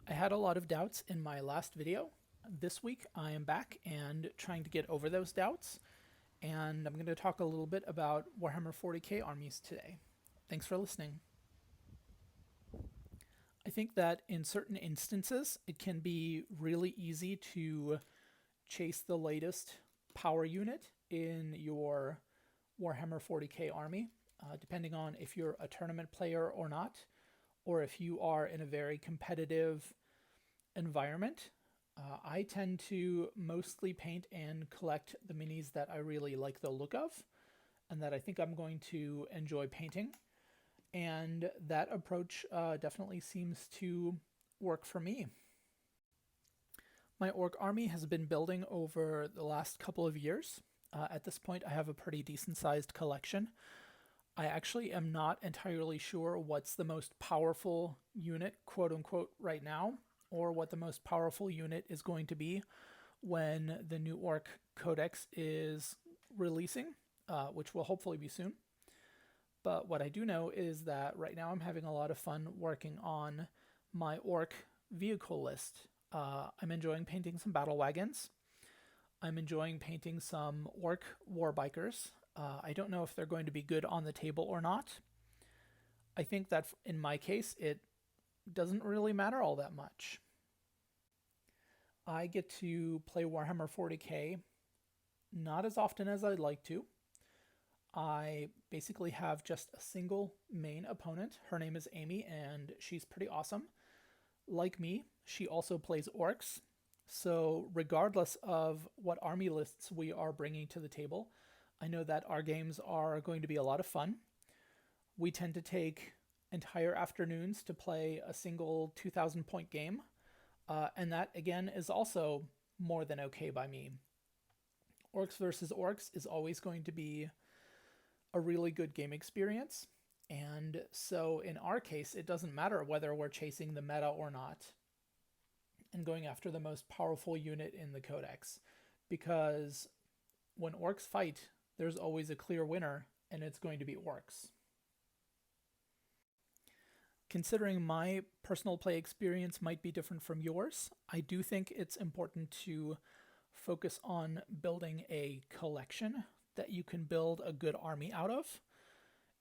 I had a lot of doubts in my last video. This week I am back and trying to get over those doubts, and I'm going to talk a little bit about Warhammer 40k armies today. Thanks for listening. I think that in certain instances it can be really easy to chase the latest power unit in your Warhammer 40k army, depending on if you're a tournament player or not, or if you are in a very competitive environment. I tend to mostly paint and collect the minis that I really like the look of and that I think I'm going to enjoy painting. And that approach definitely seems to work for me. My orc army has been building over the last couple of years. At this point, I have a pretty decent sized collection. I actually am not entirely sure what's the most powerful unit, quote unquote, right now, or what the most powerful unit is going to be when the new Orc Codex is releasing, which will hopefully be soon. But what I do know is that right now I'm having a lot of fun working on my Orc vehicle list. I'm enjoying painting some battle wagons. I'm enjoying painting some Orc warbikers. I don't know if they're going to be good on the table or not. I think that in my case, it doesn't really matter all that much. I get to play Warhammer 40k not as often as I'd like to. I basically have just a single main opponent. Her name is Amy, and she's pretty awesome. Like me, she also plays orcs. So regardless of what army lists we are bringing to the table, I know that our games are going to be a lot of fun. We tend to take entire afternoons to play a single 2,000 point game, and that again is also more than okay by me. Orcs versus orcs is always going to be a really good game experience, and so in our case it doesn't matter whether we're chasing the meta or not and going after the most powerful unit in the codex, because when orcs fight there's always a clear winner, and it's going to be orcs. Considering my personal play experience might be different from yours, I do think it's important to focus on building a collection that you can build a good army out of,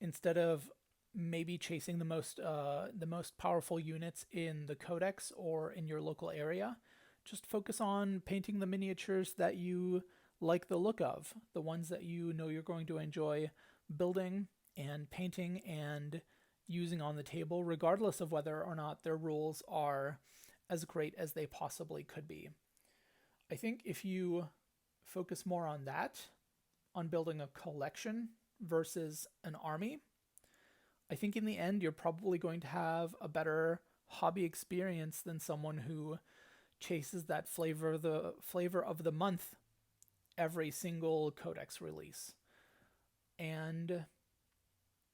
instead of maybe chasing the most powerful units in the codex or in your local area. Just focus on painting the miniatures that you like the look of, the ones that you know you're going to enjoy building and painting and using on the table, regardless of whether or not their rules are as great as they possibly could be. I think if you focus more on that, on building a collection versus an army, I think in the end you're probably going to have a better hobby experience than someone who chases that flavor of the month every single codex release. And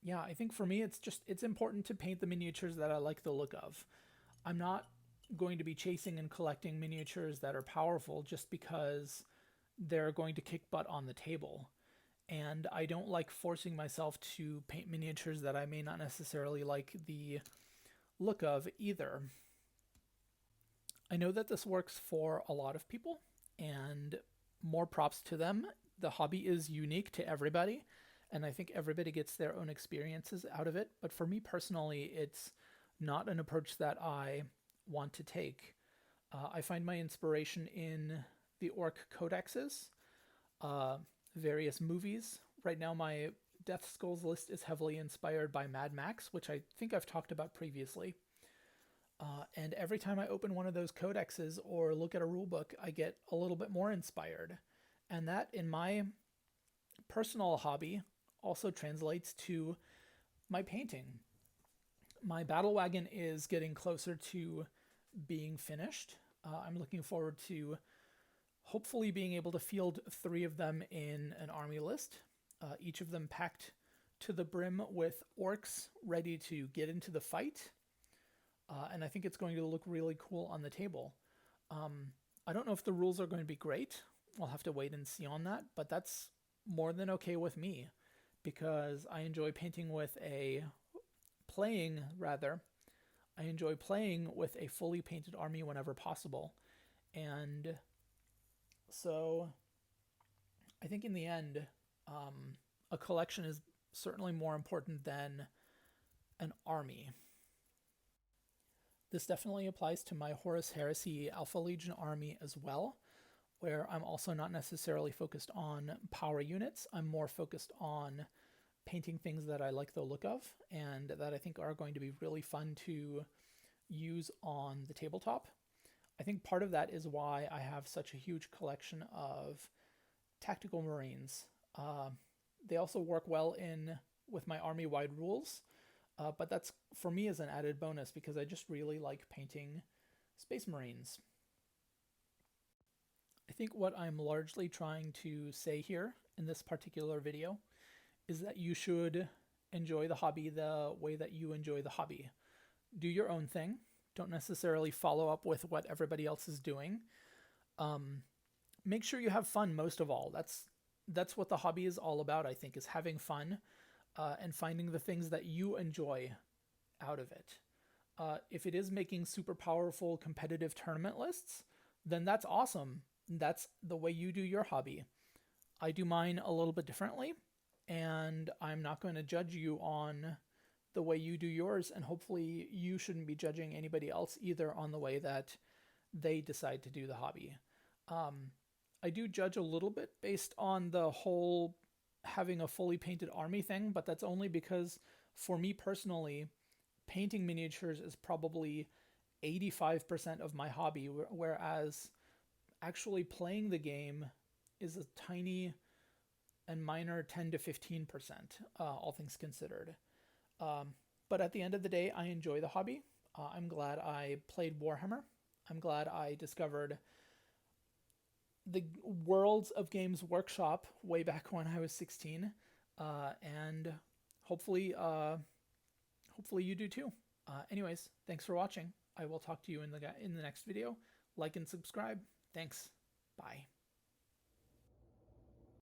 yeah, I think for me it's important to paint the miniatures that I like the look of. I'm not going to be chasing and collecting miniatures that are powerful just because they're going to kick butt on the table. And I don't like forcing myself to paint miniatures that I may not necessarily like the look of either. I know that this works for a lot of people, and more props to them. The hobby is unique to everybody, and I think everybody gets their own experiences out of it. But for me personally, it's not an approach that I want to take. I find my inspiration in the Orc codexes, various movies. Right now, my Death Skulls list is heavily inspired by Mad Max, which I think I've talked about previously. And every time I open one of those codexes or look at a rulebook, I get a little bit more inspired. And that, in my personal hobby, also translates to my painting. My battle wagon is getting closer to being finished. I'm looking forward to hopefully being able to field 3 of them in an army list, each of them packed to the brim with orcs ready to get into the fight. And I think it's going to look really cool on the table. I don't know if the rules are going to be great. We'll have to wait and see on that, but that's more than okay with me, because I enjoy playing rather, I enjoy playing with a fully painted army whenever possible. And so I think in the end, a collection is certainly more important than an army. This definitely applies to my Horus Heresy Alpha Legion army as well, where I'm also not necessarily focused on power units. I'm more focused on painting things that I like the look of and that I think are going to be really fun to use on the tabletop. I think part of that is why I have such a huge collection of tactical marines. They also work well with my army-wide rules, but that's for me as an added bonus because I just really like painting space marines. I think what I'm largely trying to say here in this particular video is that you should enjoy the hobby the way that you enjoy the hobby. Do your own thing. Don't necessarily follow up with what everybody else is doing. Make sure you have fun most of all. That's what the hobby is all about, I think, is having fun and finding the things that you enjoy out of it. If it is making super powerful competitive tournament lists, then that's awesome. That's the way you do your hobby. I do mine a little bit differently, and I'm not going to judge you on the way you do yours, and hopefully you shouldn't be judging anybody else either on the way that they decide to do the hobby. I do judge a little bit based on the whole having a fully painted army thing, but that's only because for me personally, painting miniatures is probably 85% of my hobby, whereas actually playing the game is a tiny and minor 10 to 15%, all things considered. But at the end of the day, I enjoy the hobby. I'm glad I played Warhammer. I'm glad I discovered the Worlds of Games Workshop way back when I was 16, and hopefully you do too. Anyways, thanks for watching. I will talk to you in the next video. Like and subscribe. Thanks. Bye.